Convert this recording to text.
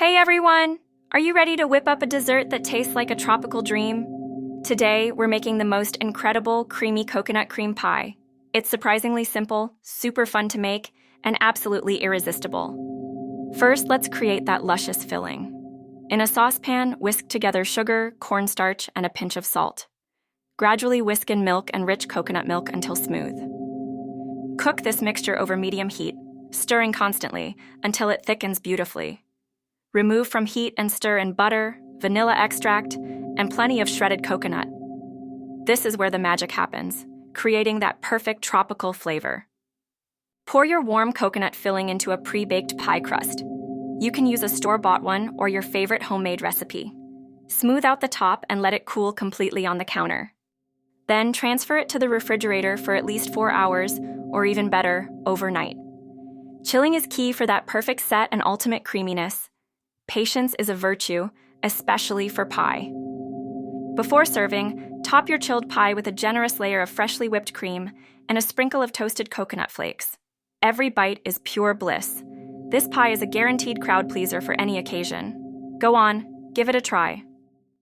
Hey everyone! Are you ready to whip up a dessert that tastes like a tropical dream? Today, we're making the most incredible creamy coconut cream pie. It's surprisingly simple, super fun to make, and absolutely irresistible. First, let's create that luscious filling. In a saucepan, whisk together sugar, cornstarch, and a pinch of salt. Gradually whisk in milk and rich coconut milk until smooth. Cook this mixture over medium heat, stirring constantly until it thickens beautifully. Remove from heat and stir in butter, vanilla extract, and plenty of shredded coconut. This is where the magic happens, creating that perfect tropical flavor. Pour your warm coconut filling into a pre-baked pie crust. You can use a store-bought one or your favorite homemade recipe. Smooth out the top and let it cool completely on the counter. Then transfer it to the refrigerator for at least 4 hours, or even better, overnight. Chilling is key for that perfect set and ultimate creaminess. Patience is a virtue, especially for pie. Before serving, top your chilled pie with a generous layer of freshly whipped cream and a sprinkle of toasted coconut flakes. Every bite is pure bliss. This pie is a guaranteed crowd pleaser for any occasion. Go on, give it a try.